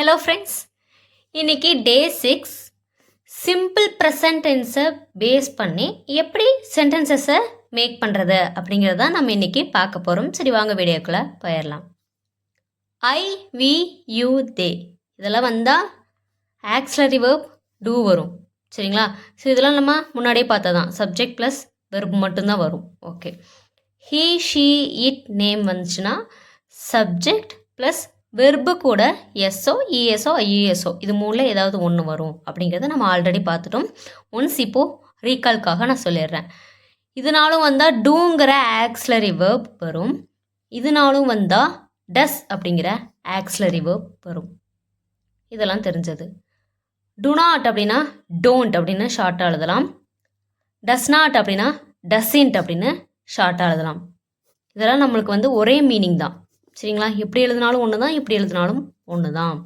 Hello friends, இன்னைக்கு டே 6 simple present டென்ஸை base பண்ணி எப்படி சென்டென்சஸை மேக் பண்ணுறது அப்படிங்கிறத நம்ம இன்னைக்கு பார்க்க போகிறோம். சரி, வாங்க வீடியோக்குள்ளே போயிடலாம். ஐ, வி, யூ, தே இதெல்லாம் வந்தால் ஆக்ஸிலரி வெர்ப் டூ வரும். சரிங்களா? ஸோ இதெல்லாம் நம்ம முன்னாடியே பார்த்தா தான் சப்ஜெக்ட் ப்ளஸ் வெர்ப் மட்டும்தான் வரும். Okay, he, she, it, name வந்துச்சுன்னா சப்ஜெக்ட் ப்ளஸ் வெர்பு கூட எஸ்ஓ, இஎஸ்ஓ, ஐஇஎஸ்ஓ இது மூணில் ஏதாவது ஒன்று வரும் அப்படிங்கிறத நம்ம ஆல்ரெடி பார்த்துட்டோம். ஒன்ஸ் இப்போது ரீகால்க்காக நான் சொல்லிடுறேன். இதனாலும் வந்தால் டூங்கிற ஆக்ஸிலரி வெர்ப் வரும். இதனாலும் வந்தால் டஸ் அப்படிங்கிற ஆக்ஸிலரி வெர்ப் வரும். இதெல்லாம் தெரிஞ்சது. டு நாட் அப்படின்னா டோன்ட் அப்படின்னு ஷார்ட்டாக எழுதலாம். டஸ் நாட் அப்படின்னா டஸ்இன்ட் அப்படின்னு ஷார்ட்டாக எழுதலாம். இதெல்லாம் நம்மளுக்கு ஒரே மீனிங் தான். சரிங்களா? எப்படி எழுதினாலும் ஒன்று தான், எப்படி எழுதினாலும் ஒன்று தான்.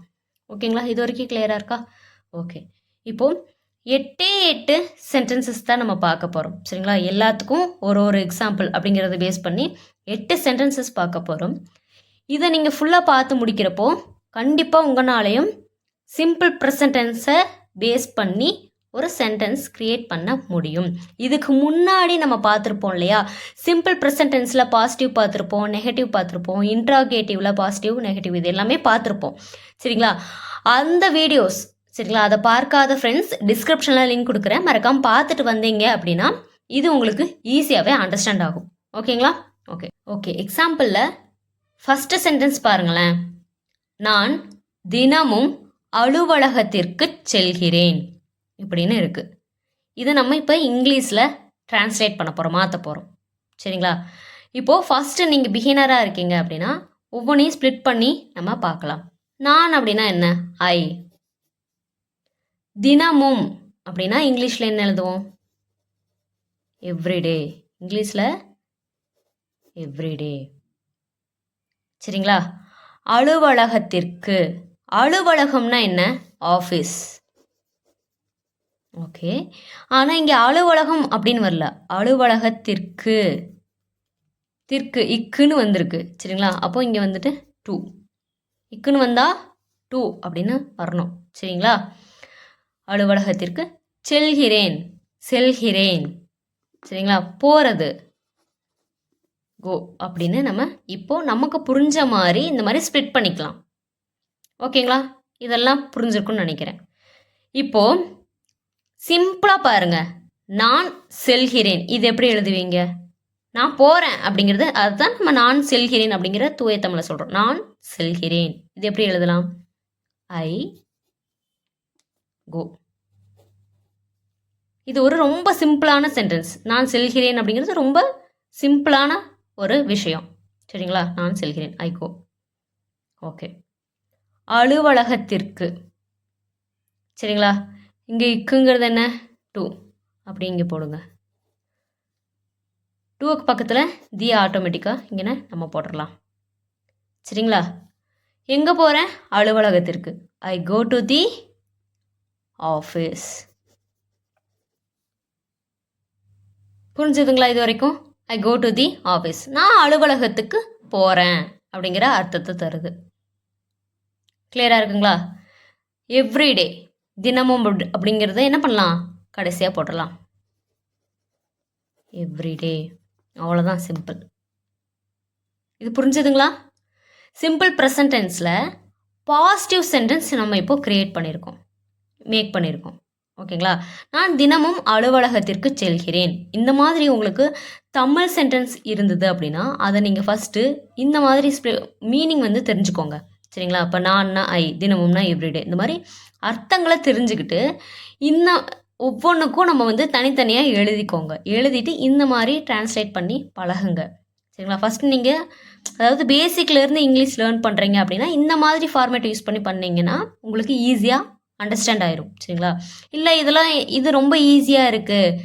ஓகேங்களா? இது வரைக்கும் கிளியராக இருக்கா? ஓகே, இப்போது 8 சென்டென்சஸ் தான் நம்ம பார்க்க போகிறோம். சரிங்களா? எல்லாத்துக்கும் ஒரு எக்ஸாம்பிள் அப்படிங்கிறத பேஸ் பண்ணி 8 சென்டென்சஸ் பார்க்க போகிறோம். இதை நீங்கள் ஃபுல்லாக பார்த்து முடிக்கிறப்போ கண்டிப்பாக உங்களாலையும் சிம்பிள் ப்ரெசன்ட் டென்ஸை பேஸ் பண்ணி ஒரு சென்டென்ஸ் க்ரியேட் பண்ண முடியும். இதுக்கு முன்னாடி நம்ம பார்த்துருப்போம் இல்லையா, சிம்பிள் ப்ரெசன்ட் டென்ஸில் பாசிட்டிவ் பார்த்துருப்போம், நெகட்டிவ் பார்த்துருப்போம், இன்ட்ராகேட்டிவில் பாசிட்டிவ் நெகட்டிவ் இது எல்லாமே பார்த்துருப்போம். சரிங்களா? அந்த வீடியோஸ் சரிங்களா, அதை பார்க்காத ஃப்ரெண்ட்ஸ் டிஸ்கிரிப்ஷனில் லிங்க் கொடுக்குறேன், மறக்காமல் பார்த்துட்டு வந்தீங்க அப்படின்னா இது உங்களுக்கு ஈஸியாகவே அண்டர்ஸ்டாண்ட் ஆகும். ஓகேங்களா? ஓகே ஓகே எக்ஸாம்பிளில் ஃபஸ்ட்டு சென்டென்ஸ் பாருங்களேன். நான் தினமும் அலுவலகத்திற்கு செல்கிறேன் இப்படின்னு இருக்குது. இதை நம்ம இப்போ இங்கிலீஷில் ட்ரான்ஸ்லேட் பண்ண போகிறோம், மாற்ற போகிறோம். சரிங்களா? இப்போது ஃபஸ்ட்டு நீங்கள் பிகினராக இருக்கீங்க அப்படின்னா ஒவ்வொன்றையும் ஸ்ப்ளிட் பண்ணி நம்ம பார்க்கலாம். நான் அப்படின்னா என்ன? ஐ. தினமும் அப்படின்னா இங்கிலீஷில் என்ன எழுதுவோம்? எவ்ரிடே. இங்கிலீஷில் எவ்ரிடே. சரிங்களா? அலுவலகத்திற்கு, அலுவலகம்னா என்ன? ஆஃபீஸ். ஓகே, ஆனால் இங்கே அலுவலகம் அப்படின்னு வரல, அலுவலகத்திற்கு இக்குன்னு வந்திருக்கு. சரிங்களா? அப்போ இங்கே வந்துட்டு டூ, இக்குன்னு வந்தால் டூ அப்படின்னு வரணும். சரிங்களா? அலுவலகத்திற்கு செல்கிறேன், செல்கிறேன். சரிங்களா? போகிறது கோ அப்படின்னு நம்ம இப்போ நமக்கு புரிஞ்ச மாதிரி இந்த மாதிரி ஸ்ப்ளிட் பண்ணிக்கலாம். ஓகேங்களா? இதெல்லாம் புரிஞ்சிருக்குன்னு நினைக்கிறேன். இப்போது சிம்பிளாக பாருங்க, நான் செல்கிறேன் இது எப்படி எழுதுவீங்க? நான் போகிறேன் அப்படிங்கிறது அதுதான் நம்ம நான் செல்கிறேன் அப்படிங்கிற தூய தமிழில் சொல்கிறோம். நான் செல்கிறேன் இது எப்படி எழுதலாம்? ஐ கோ. இது ஒரு ரொம்ப சிம்பிளான சென்டென்ஸ். நான் செல்கிறேன் அப்படிங்கிறது ரொம்ப சிம்பிளான ஒரு விஷயம். சரிங்களா? நான் செல்கிறேன், ஐ கோ. ஓகே, அலுவலகத்திற்கு. சரிங்களா? இங்கே இக்குங்கிறது என்ன? டூ. அப்படி இங்கே போடுங்க. டூவுக்கு பக்கத்தில் தி ஆட்டோமேட்டிக்காக இங்கே நம்ம போட்டுடலாம். சரிங்களா? எங்கே போகிறேன்? அலுவலகத்திற்கு. ஐ கோ டு தி ஆஃபீஸ். புரிஞ்சுதுங்களா இது வரைக்கும்? ஐ கோ டு தி ஆஃபீஸ், நான் அலுவலகத்துக்கு போகிறேன் அப்படிங்கிற அர்த்தத்தை தருது. கிளியராக இருக்குங்களா? எவ்ரிடே, தினமும் அப்படிங்கிறத என்ன பண்ணலாம்? கடைசியாக போட்டுடலாம். எவ்ரிடே. அவ்வளோதான், சிம்பிள். இது புரிஞ்சுதுங்களா? சிம்பிள் ப்ரெசன்ட் டென்ஸில் பாசிட்டிவ் சென்டென்ஸ் நம்ம இப்போ க்ரியேட் பண்ணியிருக்கோம், மேக் பண்ணியிருக்கோம். ஓகேங்களா? நான் தினமும் அலுவலகத்திற்கு செல்கிறேன். இந்த மாதிரி உங்களுக்கு தமிழ் சென்டென்ஸ் இருந்தது அப்படின்னா அதை நீங்கள் ஃபஸ்ட்டு இந்த மாதிரி மீனிங் தெரிஞ்சுக்கோங்க. சரிங்களா? இப்போ நான்னா ஐ, தினமும்னா எவ்ரிடே. இந்த மாதிரி அர்த்தங்களை தெரிஞ்சுக்கிட்டு இன்னும் ஒவ்வொன்றுக்கும் நம்ம தனித்தனியாக எழுதிக்கோங்க. எழுதிட்டு இந்த மாதிரி டிரான்ஸ்லேட் பண்ணி பழகுங்க. சரிங்களா? ஃபஸ்ட்டு நீங்கள் அதாவது பேசிக்லேருந்து இங்கிலீஷ் லேர்ன் பண்ணுறீங்க அப்படின்னா இந்த மாதிரி ஃபார்மேட் யூஸ் பண்ணி பண்ணிங்கன்னா உங்களுக்கு ஈஸியாக அண்டர்ஸ்டாண்ட் ஆயிரும். சரிங்களா? இல்லை இது ரொம்ப ஈஸியாக இருக்குது,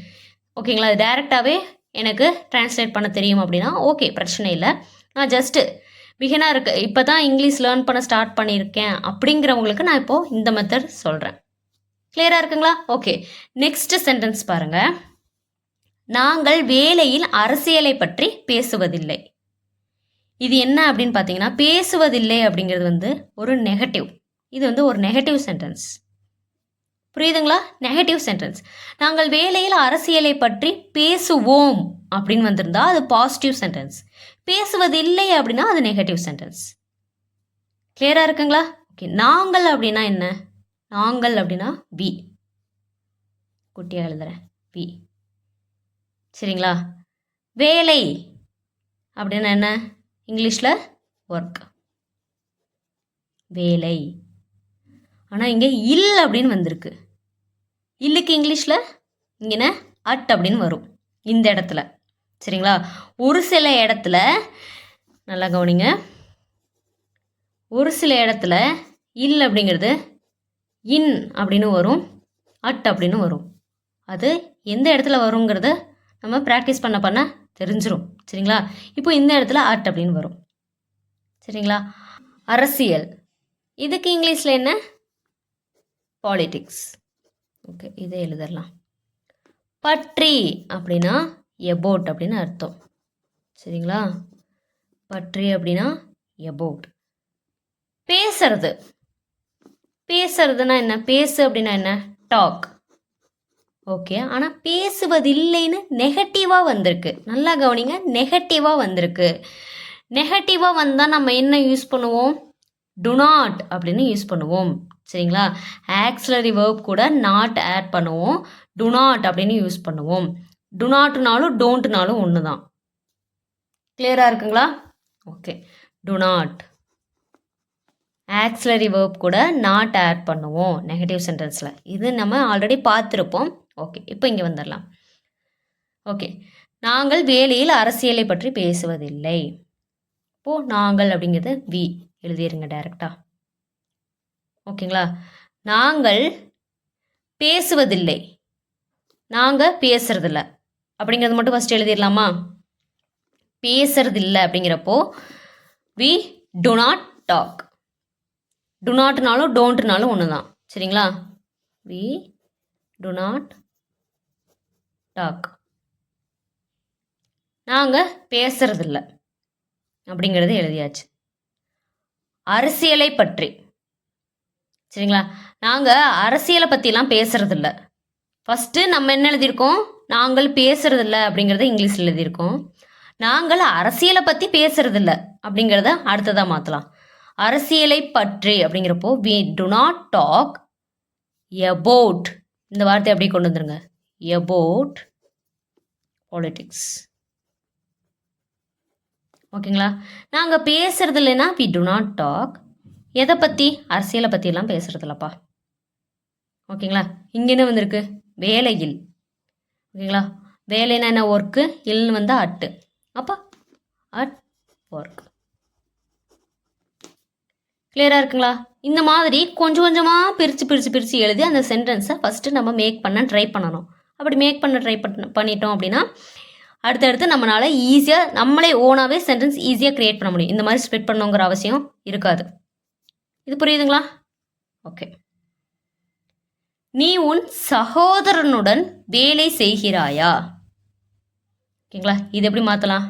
ஓகேங்களா, அது டேரெக்டாகவே எனக்கு டிரான்ஸ்லேட் பண்ண தெரியும் அப்படின்னா ஓகே, பிரச்சனை இல்லை. நான் ஜஸ்ட்டு பிகினாக இருக்கு, இப்போ தான் இங்கிலீஷ் லேர்ன் பண்ண ஸ்டார்ட் பண்ணியிருக்கேன் அப்படிங்கிறவங்களுக்கு நான் இப்போது இந்த மெத்தட் சொல்கிறேன். கிளியராக இருக்குங்களா? ஓகே, நெக்ஸ்ட் சென்டென்ஸ் பாருங்கள். நாங்கள் வேலையில் அரசியலை பற்றி பேசுவதில்லை. இது என்ன அப்படின்னு பார்த்தீங்கன்னா, பேசுவதில்லை அப்படிங்கிறது ஒரு நெகட்டிவ். இது வந்து ஒரு நெகட்டிவ் சென்டென்ஸ். புரியுதுங்களா? Negative sentence. நாங்கள் வேலையில் அரசியலை பற்றி பேசுவோம் அப்படின்னு வந்திருந்தா அது பாசிட்டிவ் சென்டென்ஸ். பேசுவதில்லை அப்படின்னா அது நெகட்டிவ் சென்டென்ஸ். கிளியராக இருக்குங்களா? ஓகே. நாங்கள் அப்படின்னா என்ன? நாங்கள் அப்படின்னா வி. குட்டியாக எழுதுறேன், வி. சரிங்களா? வேலை அப்படின்னா என்ன? இங்கிலீஷில் ஒர்க். வேலை. ஆனால் இங்கே இல் அப்படின்னு வந்திருக்கு. இல்லுக்கு இங்கிலீஷில் இங்கே அட் அப்படின்னு வரும் இந்த இடத்துல. சரிங்களா? ஒரு சில இடத்துல நல்லா கவனிங்க, ஒரு சில இடத்துல இல் அப்படிங்கிறது இன் அப்படின்னு வரும், அட் அப்படின்னு வரும். அது எந்த இடத்துல வருங்கிறத நம்ம ப்ராக்டிஸ் பண்ண பண்ண தெரிஞ்சிடும். சரிங்களா? இப்போ இந்த இடத்துல அட் அப்படின்னு வரும். சரிங்களா? அரசியல், இதுக்கு இங்கிலீஷில் என்ன? பாலிட்டிக்ஸ். ஓகே, இதை எழுதலாம். பற்றி அப்படின்னா எபோட் அப்படின்னு அர்த்தம். சரிங்களா? பற்றி அப்படின்னா எபோட். பேசுறது, பேசுறதுன்னா என்ன? பேசு அப்படின்னா என்ன? டாக். ஓகே, ஆனால் பேசுவதில்லைன்னு நெகட்டிவாக வந்திருக்கு. நல்லா கவனிங்க, நெகட்டிவாக வந்திருக்கு. நெகட்டிவாக வந்தால் நம்ம என்ன யூஸ் பண்ணுவோம்? டு நாட் அப்படின்னு யூஸ் பண்ணுவோம். சரிங்களா? ஆக்சிலரி வேர்ப் கூட நாட் ஆட் பண்ணுவோம், டு நாட் அப்படின்னு யூஸ் பண்ணுவோம். டு நாட்னாலும் டோன்ட்னாலும் ஒன்று தான். கிளியராக இருக்குங்களா? Okay. To not auxiliary verb கூட நாட் ஆட் பண்ணுவோம் நெகட்டிவ் சென்டென்ஸில். இது நம்ம ஆல்ரெடி பார்த்துருப்போம். ஓகே, இப்போ இங்கே வந்துடலாம். ஓகே, நாங்கள் வேலையில் அரசியலை பற்றி பேசுவதில்லை. இப்போது நாங்கள் அப்படிங்கிறது வி எழுதிருங்க டைரெக்டாக. ஓகேங்களா? நாங்கள் பேசுவதில்லை, நாங்கள் பேசுறதில்ல அப்படிங்கிறது மட்டும் ஃபஸ்ட் எழுதிடலாமா? பேசுறதில்லை அப்படிங்கிறப்போ we do not talk. Do நாட்னாலும் டோன்ட்னாலும் ஒன்று தான். சரிங்களா? We do not talk. நாங்கள் பேசுறதில்ல அப்படிங்கிறது எழுதியாச்சு. அரசியலை பற்றி, சரிங்களா? நாங்கள் அரசியலை பற்றிலாம் பேசுறதில்ல. ஃபஸ்ட்டு நம்ம என்ன எழுதியிருக்கோம்? நாங்கள் பேசுறதில்ல அப்படிங்கிறத இங்கிலீஷில் எழுதியிருக்கோம். நாங்கள் அரசியலை பற்றி பேசுறதில்ல அப்படிங்கிறத அடுத்ததாக மாற்றலாம். அரசியலை பற்றி அப்படிங்கிறப்போ we do not talk about. இந்த வார்த்தை அப்படியே கொண்டு வந்துருங்க, எபோட் பாலிட்டிக்ஸ். ஓகேங்களா? நாங்கள் பேசுறது இல்லைன்னா வி டு நாட் டாக். எதை பற்றி? அரசியலை பற்றியெல்லாம் பேசுறதில்லப்பா. ஓகேங்களா? இங்கே என்ன வந்திருக்கு? வேலையில். ஓகேங்களா? வேலைன்னா என்ன? ஒர்க்கு. இல்னு வந்தால் அட்டு. அப்போ அட் ஒர்க். கிளியராக இருக்குங்களா? இந்த மாதிரி கொஞ்சம் கொஞ்சமாக பிரித்து எழுதி அந்த சென்டென்ஸை ஃபஸ்ட்டு நம்ம மேக் பண்ண ட்ரை பண்ணணும். அப்படி மேக் பண்ண ட்ரை பண்ணிட்டோம் அப்படின்னா அடுத்தடுத்து நம்மளால் ஈஸியாக நம்மளே ஓனாகவே சென்டென்ஸ் ஈஸியாக க்ரியேட் பண்ண முடியும். இந்த மாதிரி ஸ்ப்ளிட் பண்ணணுங்கிற அவசியம் இருக்காது. இது புரியுதுங்களா? ஓகே. நீ உன் சகோதரனுடன் வேலை செய்கிறாயா? ஓகேங்களா? இது எப்படி மாற்றலாம்?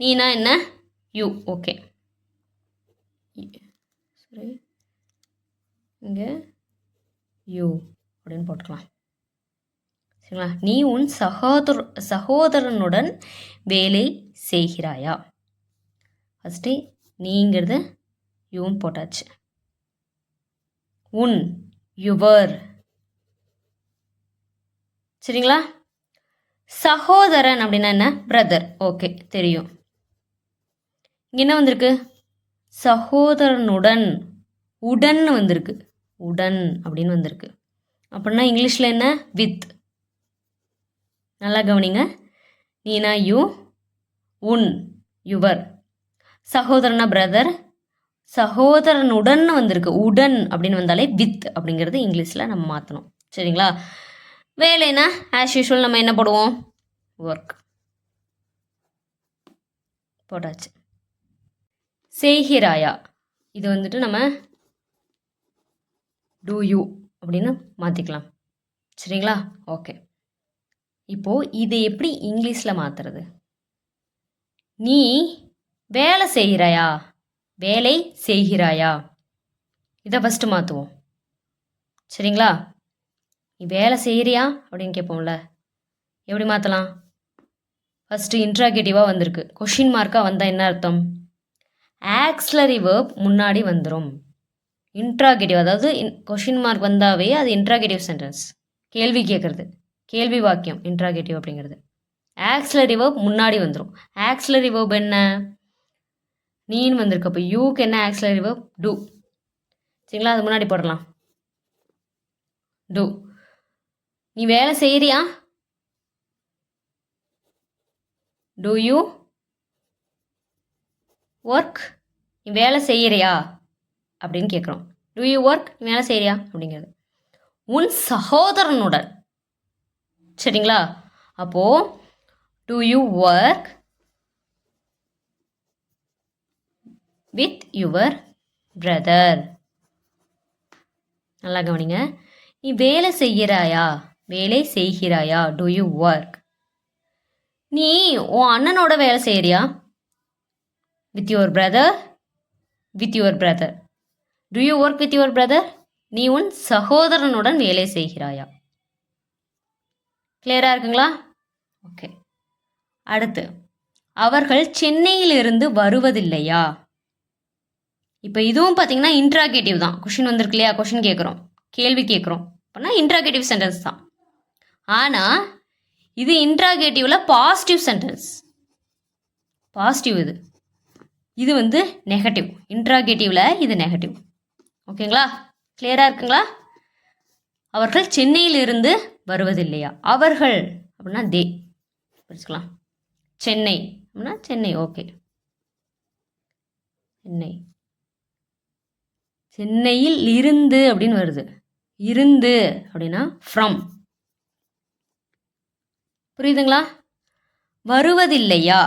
நீனா என்ன? யூ. ஓகே, சரி, இங்கே யூ அப்படின்னு போட்டுக்கலாம். சரிங்களா? நீ உன் சகோதரனுடன் வேலை செய்கிறாயா? ஃபஸ்ட்டு நீங்கிறது யூன்னு போட்டாச்சு. உன், யுவர். சரிங்களா? சகோதரன் அப்படின்னா என்ன? பிரதர். ஓகே, தெரியும். இங்கே என்ன வந்திருக்கு? சகோதரனுடன், உடன் வந்திருக்கு. உடன் அப்படின்னு வந்திருக்கு. அப்படின்னா இங்கிலீஷில் என்ன? வித். நல்லா கவனிங்க. நீனா யூ, உன் யுவர், சகோதரனா பிரதர், சகோதரனுடன் வந்திருக்கு. உடன் அப்படின்னு வந்தாலே வித் அப்படிங்கிறது இங்கிலீஷில் நம்ம மாற்றணும். சரிங்களா? வேலைனா ஆஸ் யூஷுவல் நம்ம என்ன போடுவோம்? ஒர்க் போட்டாச்சு. செய்கிறாயா, இது வந்துட்டு நம்ம டூ யூ அப்படின்னு மாற்றிக்கலாம். சரிங்களா? ஓகே. இப்போது இது எப்படி இங்கிலீஷில் மாற்றுறது? நீ வேலை செய்கிறாயா, வேலை செய்கிறாயா. இதை ஃபஸ்ட்டு மாற்றுவோம். சரிங்களா? நீ வேலை செய்கிறியா அப்படின்னு கேட்போம்ல, எப்படி மாற்றலாம்? ஃபஸ்ட்டு இன்ட்ராகேட்டிவாக வந்திருக்கு. கொஷின் மார்க்காக வந்தால் என்ன அர்த்தம்? ஆக்ஸிலரி வேர்ப் முன்னாடி வந்துடும். இன்ட்ராகேட்டிவ், அதாவது கொஷின் மார்க் வந்தாவே அது இன்ட்ராகேட்டிவ் சென்டென்ஸ். கேள்வி கேட்குறது, கேள்வி வாக்கியம் இன்ட்ராகேட்டிவ் அப்படிங்கிறது. ஆக்ஸிலரி வேர்ப் முன்னாடி வந்துடும். ஆக்ஸிலரி வேர்ப் என்ன? நீன்னு வந்திருக்கு. அப்போ யூக்கு என்ன ஆக்ஸிலரி வேர்ப்? டூ. சரிங்களா? அது முன்னாடி போடலாம். டூ. நீ வேலை செய்கிறியா? Two you work? நீ வேலை செய்கிறியா அப்படின்னு கேட்குறோம். Do you work? நீ வேலை செய்கிறியா அப்படிங்கிறது. உன் சகோதரனுடன். சரிங்களா? அப்போது do you work with your brother. நல்லா கவனிங்க. நீ வேலை செய்கிறாயா? வேலை செய்கிறாயா? Two you work? நீ உன் அண்ணனோட வேலை செய்கிறியா? With your brother. With your brother. Do you work with your brother? நீ உன் சகோதரனுடன் வேலை செய்கிறாயா? கிளியராக இருக்குங்களா? ஓகே. அடுத்து, அவர்கள் சென்னையிலிருந்து வருவதில்லையா? இப்போ இதுவும் பார்த்தீங்கன்னா இன்ட்ராகேட்டிவ் தான். கொஷின் வந்திருக்கு இல்லையா? கொஷின் கேட்குறோம், கேள்வி கேட்குறோம் அப்படின்னா இன்ட்ராகேட்டிவ் சென்டென்ஸ் தான். ஆனால் இது இன்ட்ராகேட்டிவில் பாசிட்டிவ் சென்டென்ஸ். பாசிட்டிவ் இது. இது வந்து நெகட்டிவ். இன்ட்ராகேட்டிவில் இது நெகட்டிவ். ஓகேங்களா? கிளியராக இருக்குங்களா? அவர்கள் சென்னையிலிருந்து வருவதில்லையா? அவர்கள் அப்படின்னா தே படிச்சுக்கலாம். சென்னை அப்படின்னா சென்னை. ஓகே. சென்னை. சென்னையில் இருந்து அப்படின்னு வருது. இருந்து அப்படின்னா ஃப்ரம். புரியுதுங்களா? வருவதில்லையா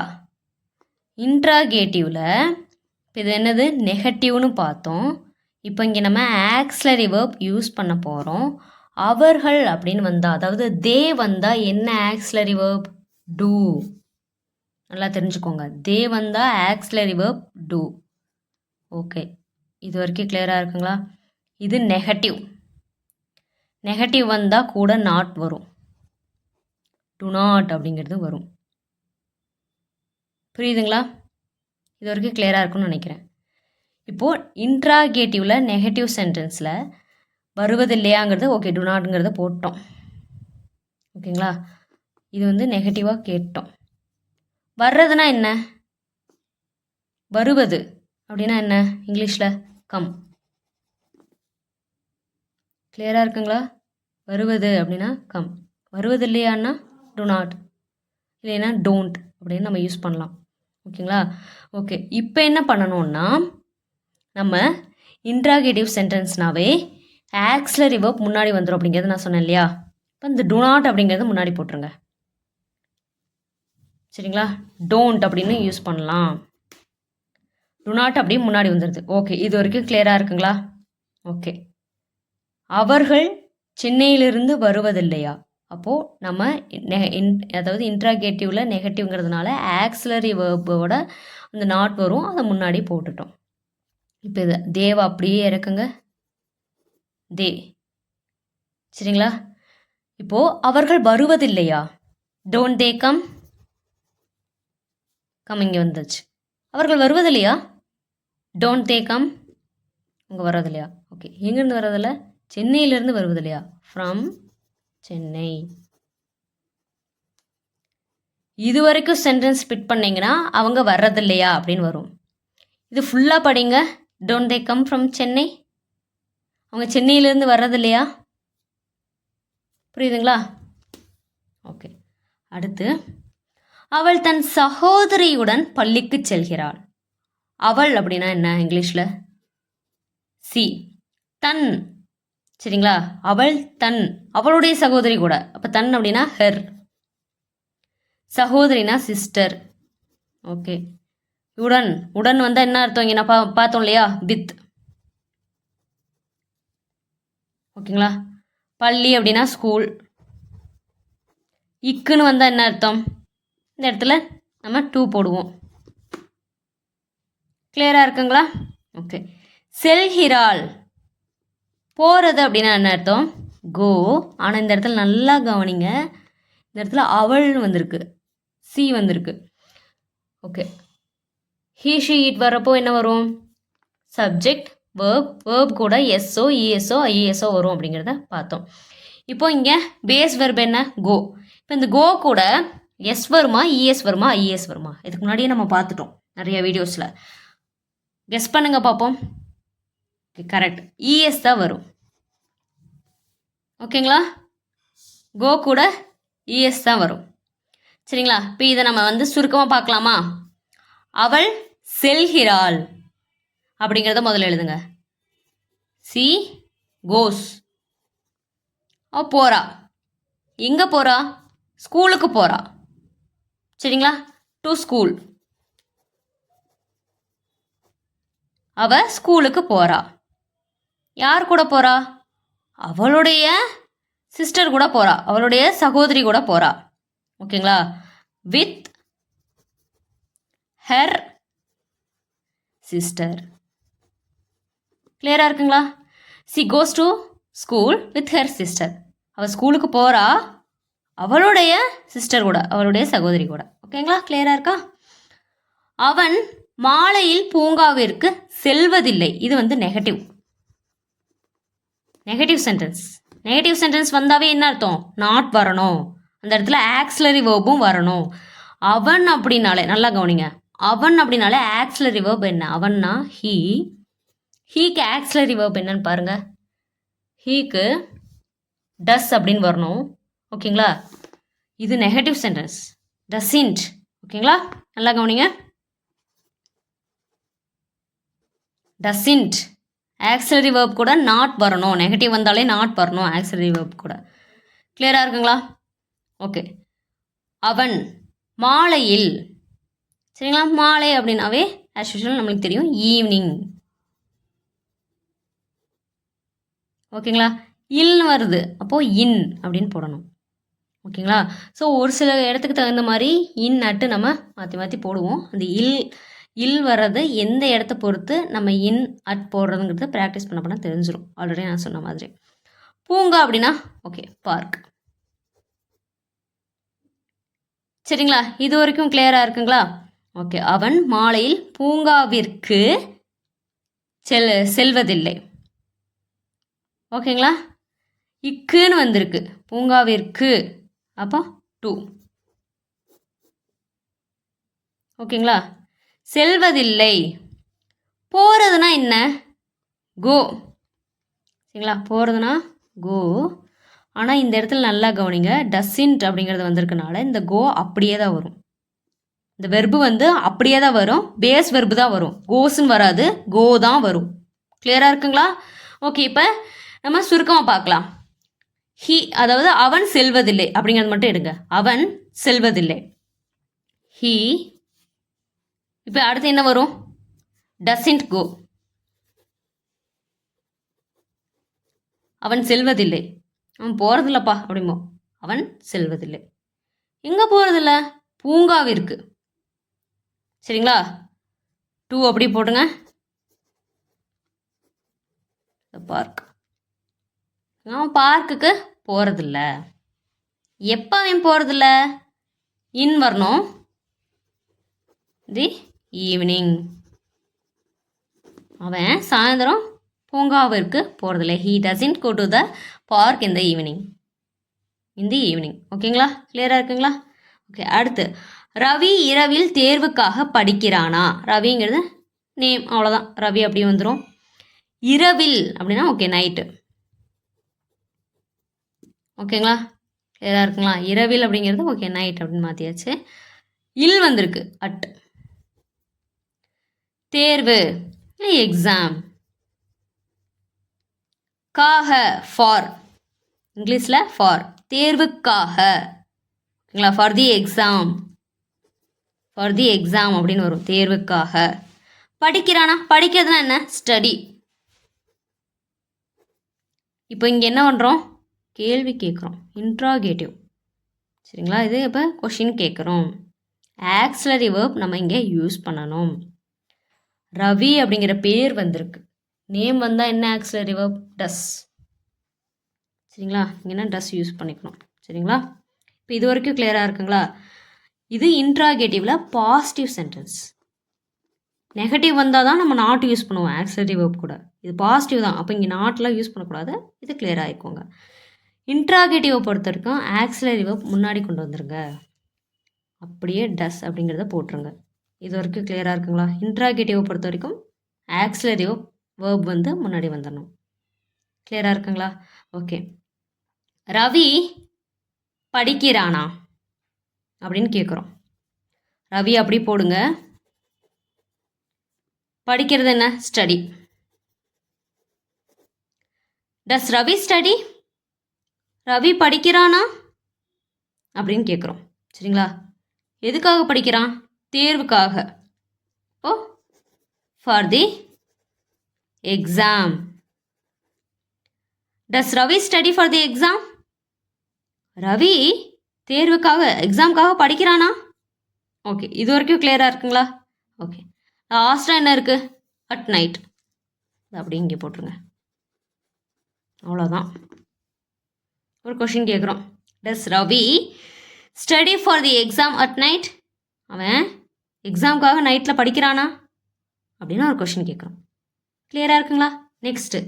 இன்ட்ராகேட்டிவில். இப்போ இது என்னது? நெகட்டிவ்னு பார்த்தோம். இப்போ இங்கே நம்ம ஆக்ஸிலரி வேர்ப் யூஸ் பண்ண போகிறோம். அவர்கள் அப்படின்னு வந்தால், அதாவது தே வந்தால் என்ன ஆக்ஸிலரி வேர்ப்? டூ. நல்லா தெரிஞ்சுக்கோங்க. தே வந்தால் ஆக்ஸிலரி வேர்ப் டூ. ஓகே. இது வரைக்கும் கிளியராக இருக்குங்களா? இது நெகட்டிவ். நெகட்டிவ் வந்தால் கூட நாட் வரும். டு நாட் அப்படிங்கிறது வரும். புரியுதுங்களா? இது வரைக்கும் கிளியராக இருக்கும்னு நினைக்கிறேன். இப்போது இன்ட்ராகேட்டிவில் நெகட்டிவ் சென்டென்ஸில் வருவதில்லையாங்கிறது ஓகே, டு நாட்ங்கிறத போட்டோம். ஓகேங்களா? இது வந்து நெகட்டிவாக கேட்டோம். வர்றதுனா என்ன? வருவது அப்படின்னா என்ன இங்கிலீஷில்? கம். கிளியராக இருக்குங்களா? வருவது அப்படின்னா கம். வருவது இல்லையான்னா டு நாட், இல்லைன்னா டோன்ட் அப்படின்னு நம்ம யூஸ் பண்ணலாம். ஓகேங்களா? ஓகே. இப்போ என்ன பண்ணணும்னா, நம்ம இன்ட்ராகேட்டிவ் சென்டென்ஸ்னாவே ஆக்ஸிலரி வேர்ப் முன்னாடி வந்துடும் அப்படிங்கிறது நான் சொன்னேன் இல்லையா? இப்போ இந்த டு நாட் அப்படிங்கிறது முன்னாடி போட்டுருங்க. சரிங்களா? டோன்ட் அப்படின்னு யூஸ் பண்ணலாம். டு நாட் அப்படியே முன்னாடி வந்துடுது. ஓகே. இது வரைக்கும் கிளியராக இருக்குங்களா? ஓகே. அவர்கள் சென்னையிலிருந்து வருவதில்லையா? அப்போது நம்ம அதாவது இன்ட்ராகேட்டிவில் நெகட்டிவ்ங்கிறதுனால ஆக்ஸிலரி வேர்போட அந்த நாட் வரும், அதை முன்னாடி போட்டுட்டோம். இப்போ இது தேவா அப்படியே இறக்குங்க. தே. சரிங்களா? இப்போது அவர்கள் வருவதில்லையா? Don't they come? கம் இங்கே வந்துச்சு. அவர்கள் வருவதில்லையா? Don't they come? இங்கே வர்றதில்லையா? ஓகே. எங்கேருந்து வர்றதில்ல? சென்னையிலேருந்து வருவதில்லையா? ஃப்ரம் சென்னை. இது வரைக்கும் சென்டென்ஸ் ஃபிட் பண்ணிங்கன்னா அவங்க வர்றதில்லையா அப்படின்னு வரும். இது ஃபுல்லாக படிங்க. Don't they come from Chennai? அவங்க சென்னையிலேருந்து வர்றதில்லையா? புரியுதுங்களா? ஓகே. அடுத்து, அவள் தன் சகோதரியுடன் பள்ளிக்கு செல்கிறாள். அவள் அப்படின்னா என்ன இங்கிலீஷில்? சி. தன். சரிங்களா? அவள் தன், அவளுடைய சகோதரி கூட. அப்போ தன் அப்படின்னா ஹெர். சகோதரினா சிஸ்டர். ஓகே. உடன். உடன் வந்தால் என்ன அர்த்தம்? இங்கே நான் பார்த்தோம் இல்லையா? வித். ஓகேங்களா? பள்ளி அப்படின்னா ஸ்கூல். இக்குன்னு வந்தால் என்ன அர்த்தம்? இந்த இடத்துல நம்ம டூ போடுவோம். கிளியராக இருக்குங்களா? ஓகே. செல்கிறாள் போகிறது அப்படின்னா என்ன அர்த்தம்? கோ. ஆனால் இந்த இடத்துல நல்லா கவனிங்க, இந்த இடத்துல அவள்னு வந்திருக்கு, சி வந்திருக்கு. ஓகே, ஹீ ஷி இட் வரப்போ என்ன வரும்? சப்ஜெக்ட் வேர்ப் கூட எஸ்ஓ இஎஸ்ஓ ஐஎஸ்ஓ வரும் அப்படிங்கிறத பார்த்தோம். இப்போ இங்கே பேஸ் வெர்ப் என்ன? கோ. இப்போ இந்த கோ கூட எஸ் வருமா, இஎஸ் வருமா, ஐஎஸ் வருமா? இதுக்கு முன்னாடியே நம்ம பார்த்துட்டோம் நிறைய வீடியோஸில். கெஸ் பண்ணுங்க பார்ப்போம். கரெக்ட், இஎஸ் தான் வரும். ஓகேங்களா? கோ கூட இஎஸ் தான் வரும். சரிங்களா? இப்போ இதை நம்ம சுருக்கமாக பார்க்கலாமா? அவள் செல்கிறாள் அப்படிங்கிறத முதல்ல எழுதுங்க. சி கோஸ். அவ போகிறா. எங்கே போகிறா? ஸ்கூலுக்கு போகிறா. சரிங்களா? To school. அவ ஸ்கூலுக்கு போகிறா. யார் கூட போகிறா? அவளுடைய சிஸ்டர் கூட போகிறா, அவளுடைய சகோதரி கூட போகிறா. ஓகேங்களா? With her sister. கிளியராக இருக்குங்களா? C goes to school with her sister. அவள் ஸ்கூலுக்கு போகிறா அவளுடைய சிஸ்டர் கூட, அவளுடைய சகோதரி கூட. ஓகேங்களா? கிளியராக இருக்கா? அவன் மாலையில் பூங்காவிற்கு செல்வதில்லை. இது நெகட்டிவ் சென்டென்ஸ். நெகட்டிவ் சென்டென்ஸ் வந்தாவே என்ன அர்த்தம்? நாட் வரணும். அந்த இடத்துல ஆக்சிலரி வேர்பும் வரணும். அவன் அப்படின்னாலே நல்லா கவனிங்க, அவன் அப்படின்னாலே ஆக்சிலரி வேர்ப் என்ன? அவன்னா ஹீ. ஹீக்கு ஆக்சிலரி வேர்ப் என்னன்னு பாருங்க. ஹீக்கு டஸ் அப்படின்னு வரணும். ஓகேங்களா? இது நெகட்டிவ் சென்டென்ஸ், டஸ்இன்ட். ஓகேங்களா? நல்லா கவனிங்க. டஸ்இன்ட் ஆக்சிலரி வேர்ப் கூட நாட் வரணும். நெகட்டிவ் வந்தாலே நாட் வரணும் ஆக்சிலரி வேர்ப் கூட. கிளியராக இருக்குங்களா? ஓகே. அவன் மாலையில். சரிங்களா? மாலை அப்படின்னாவே ஆஸ் யூஷுவல் நம்மளுக்கு தெரியும் ஈவினிங். ஓகேங்களா? இல்னு வருது, அப்போது இன் அப்படின்னு போடணும். ஓகேங்களா? ஸோ ஒரு சில இடத்துக்கு தகுந்த மாதிரி இன் அட்டு நம்ம மாற்றி மாற்றி போடுவோம். அந்த இல் வர்றது எந்த இடத்த பொறுத்து நம்ம இன் அட் போடுறதுங்கிறது ப்ராக்டிஸ் பண்ண தெரிஞ்சிடும். ஆல்ரெடி நான் சொன்ன மாதிரி. பூங்கா அப்படின்னா ஓகே பார்க். சரிங்களா? இது வரைக்கும் கிளியராக இருக்குங்களா? ஓகே. அவன் மாலையில் பூங்காவிற்கு செல்வதில்லை. ஓகேங்களா? இக்குன்னு வந்திருக்கு, பூங்காவிற்கு, அப்போ டூ. ஓகேங்களா? செல்வதில்லை. போகிறதுனா என்ன? கோ. சரிங்களா? போகிறதுனா கோ. ஆனால் இந்த இடத்துல நல்லா கவனிங்க, டஸ்இன்ட் அப்படிங்கிறது வந்திருக்கனால இந்த கோ அப்படியே தான் வரும். இந்த வெர்பு அப்படியே தான் வரும், பேஸ் வெர்பு தான் வரும், கோஸ்ன்னு வராது, கோ தான் வரும். கிளியராக இருக்குங்களா? ஓகே. இப்போ நம்ம சுருக்கமாக பார்க்கலாம். ஹீ, அதாவது அவன் செல்வதில்லை அப்படிங்கிறது மட்டும் எடுங்க. அவன் செல்வதில்லை, ஹீ. இப்போ அடுத்து என்ன வரும்? டஸ்இன்ட் கோ. அவன் செல்வதில்லை, அவன் போகிறதில்லப்பா அப்படிமோ. அவன் செல்வதில்லை. எங்கே போகிறதில்ல? பூங்காவிற்கு. சரிங்களா? டூ அப்படி போட்டுங்க. பார்க். அவன் பார்க்குக்கு போகிறதில்ல. எப்போ அவன் போகிறதில்ல? இன் வரணும், தி ஈவினிங். அவன் சாயந்தரம் பூங்காவிற்கு போகிறதில்ல. He doesn't go to the park in the evening. ஓகேங்களா? கிளியராக இருக்குங்களா? ஓகே. அடுத்து, ரவி இரவில் தேர்வுக்காக படிக்கிறானா? ரவிங்கிறது நேம், அவ்வளோதான். ரவி அப்படி வந்துடும். இரவில் அப்படின்னா ஓகே நைட்டு. ஓகேங்களா? கிளியராக இருக்குங்களா? இரவில் அப்படிங்கிறது ஓகே நைட் அப்படின்னு மாற்றியாச்சு. இல் வந்திருக்கு, அட். தேர்வு எக்ஸாம். காக ஃபார், இங்கிலீஷில் ஃபார், தேர்வுக்காக. ஓகேங்களா? ஃபார் தி எக்ஸாம், அப்படின்னு வரும், தேர்வுக்காக. படிக்கிறானா? படிக்கிறதுனா என்ன? ஸ்டடி. இப்போ இங்கே என்ன பண்ணுறோம்? கேள்வி கேட்குறோம், இன்ட்ராகேட்டிவ். சரிங்களா? இது இப்போ கொஷின் கேட்குறோம். ஆக்சிலரி வேர்ப் நம்ம இங்கே யூஸ் பண்ணணும். ரவி அப்படிங்கிற பேர் வந்திருக்கு, நேம் வந்தால் என்ன ஆக்சிலரி வேர்ப்? டஸ். சரிங்களா? இங்கன்னா டஸ் யூஸ் பண்ணிக்கணும். சரிங்களா? இப்போ இது வரைக்கும் கிளியராக இருக்குங்களா? இது இன்ட்ராகேட்டிவில் பாசிட்டிவ் சென்டென்ஸ். நெகட்டிவ் வந்தால் தான் நம்ம நாட் யூஸ் பண்ணுவோம் ஆக்சிலரி வெர்ப் கூட. இது பாசிட்டிவ் தான். அப்போ இங்கே நாட்லாம் யூஸ் பண்ணக்கூடாது. இது கிளியர் ஆகிக்கோங்க. இன்ட்ராகேட்டிவை பொறுத்த வரைக்கும் ஆக்சிலரி வெர்ப் முன்னாடி கொண்டு வந்துருங்க. அப்படியே டஸ் அப்படிங்கிறத போட்டுருங்க. இது வரைக்கும் கிளியராக இருக்குங்களா? இன்ட்ராகேட்டிவை பொறுத்த வரைக்கும் ஆக்சிலரி வெர்ப் வந்து முன்னாடி வந்துடணும். கிளியராக இருக்குங்களா? ஓகே. ரவி படிக்கிறானா அப்படின்னு கேட்குறோம். ரவி அப்படி போடுங்க. படிக்கிறது என்ன? Study. Does Ravi study? Ravi படிக்கிறானா அப்படின்னு கேட்குறோம். சரிங்களா? எதுக்காக படிக்கிறான்? தேர்வுக்காக. Oh, for the exam. Does Ravi study for the exam? Ravi தேர்வுக்காக எக்ஸாமுக்காக படிக்கிறானா? ஓகே, இது வரைக்கும் கிளியராக இருக்குங்களா? ஓகே. லாஸ்ட்டாக என்ன இருக்குது? At night. அப்படி இங்கே போட்டுருங்க. அவ்வளோதான். ஒரு கொஷின் கேட்குறோம். Does Ravi study for the exam at night? அவன் எக்ஸாமுக்காக நைட்டில் படிக்கிறானா அப்படின்னு ஒரு கொஷின் கேட்குறோம். கிளியராக இருக்குங்களா? நெக்ஸ்ட்டு,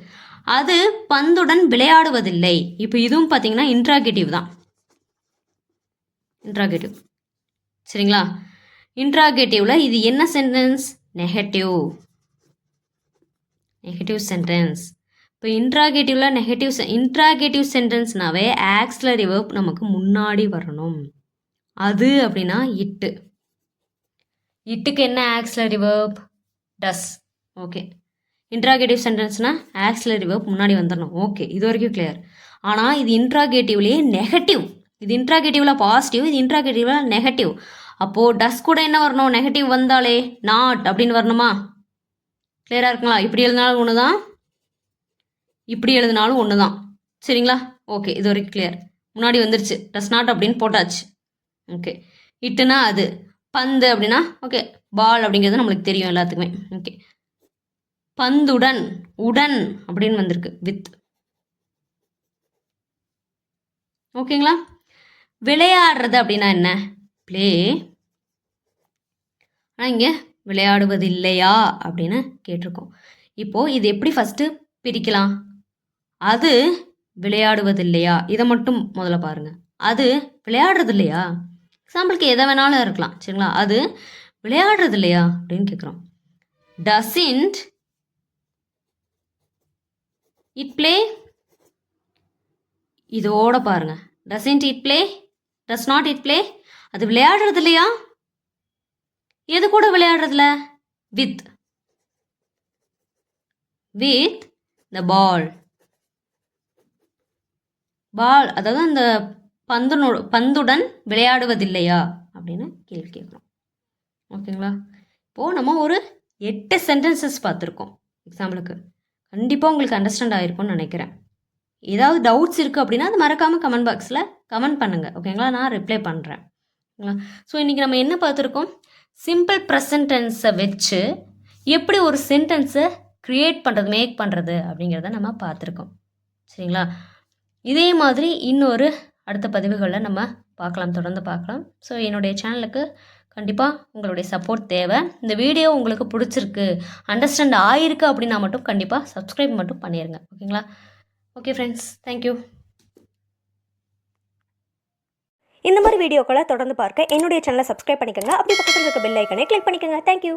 அது பந்துடன் விளையாடுவதில்லை. இப்போ இதுவும் பார்த்தீங்கன்னா இன்ட்ராகேட்டிவ் தான். இன்ட்ராகேட்டிவ். சரிங்களா? இன்ட்ராகேட்டிவில் இது என்ன சென்டென்ஸ்? நெகட்டிவ். Negative sentence. இப்போ இன்ட்ராகேட்டிவில் இன்ட்ராகேட்டிவ் சென்டென்ஸ்னாவே ஆக்சிலரி வெர்ப் நமக்கு முன்னாடி வரணும். அது அப்படின்னா இட்டு. இட்டுக்கு என்ன ஆக்சிலரி வெர்ப்? டஸ். ஓகே. இன்ட்ராகேட்டிவ் சென்டென்ஸ்னால் ஆக்சிலரி வெர்ப் முன்னாடி வந்துடணும். ஓகே, இது வரைக்கும் கிளியர். ஆனால் இது இன்ட்ராகேட்டிவ்லேயே நெகட்டிவ். இது இன்ட்ராகேட்டிவில் பாசிட்டிவ், இது இன்ட்ராகேட்டிவில் நெகட்டிவ். அப்போது டஸ் கூட என்ன வரணும்? நெகட்டிவ் வந்தாலே நாட் அப்படின்னு வரணுமா? கிளியராக இருக்குங்களா? இப்படி எழுதினாலும் ஒன்று தான், இப்படி எழுதினாலும் ஒன்று தான். சரிங்களா? ஓகே, இது வரைக்கும் கிளியர். முன்னாடி வந்துருச்சு. டஸ் நாட் அப்படின்னு போட்டாச்சு. ஓகே. இட்டுனா அது. பந்து அப்படின்னா ஓகே, பால் அப்படிங்கிறது நம்மளுக்கு தெரியும் எல்லாத்துக்குமே. ஓகே. பந்துடன், உடன் அப்படின்னு வந்திருக்கு, வித். ஓகேங்களா? விளையாடுறது அப்படின்னா என்ன? ப்ளே. ஆனால் இங்கே விளையாடுவது இல்லையா அப்படின்னு கேட்டிருக்கோம். இப்போது இது எப்படி ஃபஸ்ட்டு பிரிக்கலாம்? அது விளையாடுவது இல்லையா, இதை மட்டும் முதல்ல பாருங்கள். அது விளையாடுறது இல்லையா? எக்ஸாம்பிளுக்கு எதை வேணாலும் இருக்கலாம். சரிங்களா? அது விளையாடுறது இல்லையா அப்படின்னு கேட்குறோம். Doesn't it play? இதோட பாருங்க. Doesn't it play? Does not it play? அது விளையாடுறது இல்லையா? எது கூட விளையாடுறதுல? வித். வித் த பால். பால், அதாவது அந்த பந்துடன் விளையாடுவதில்லையா அப்படின்னு கேள்வி கேட்குறோம். ஓகேங்களா? இப்போது நம்ம ஒரு 8 சென்டென்சஸ் பார்த்துருக்கோம் எக்ஸாம்பிளுக்கு. கண்டிப்பாக உங்களுக்கு அண்டர்ஸ்டாண்ட் ஆகிருக்கும்னு நினைக்கிறேன். ஏதாவது டவுட்ஸ் இருக்குது அப்படின்னா அது மறக்காமல் கமெண்ட் பாக்ஸில் கமெண்ட் பண்ணுங்கள். ஓகேங்களா? நான் ரிப்ளை பண்ணுறேன். ஓகேங்களா? ஸோ இன்றைக்கி நம்ம என்ன பார்த்துருக்கோம்? சிம்பிள் ப்ரெசன்ட் டென்ஸை வச்சு எப்படி ஒரு சென்டென்ஸை க்ரியேட் பண்ணுறது, மேக் பண்ணுறது அப்படிங்கிறத நம்ம பார்த்துருக்கோம். சரிங்களா? இதே மாதிரி இன்னொரு அடுத்த பதிவுகளில் நம்ம பார்க்கலாம், தொடர்ந்து பார்க்கலாம். ஸோ என்னுடைய சேனலுக்கு கண்டிப்பாக உங்களுடைய சப்போர்ட் தேவை. இந்த வீடியோ உங்களுக்கு பிடிச்சிருக்கு, அண்டர்ஸ்டாண்ட் ஆகிருக்கு அப்படின்னா மட்டும் கண்டிப்பாக சப்ஸ்கிரைப் மட்டும் பண்ணிடுங்க. ஓகேங்களா? Okay friends, thank you. இந்த மாதிரி வீடியோக்களை தொடர்ந்து பார்க்க என்னுடைய சேனலை சப்ஸ்கிரைப் பண்ணிக்கோங்க. அப்படி பக்கத்தில் இருக்க பெல் ஐக்கனை கிளிக் பண்ணிக்கோங்க. தேங்க்யூ.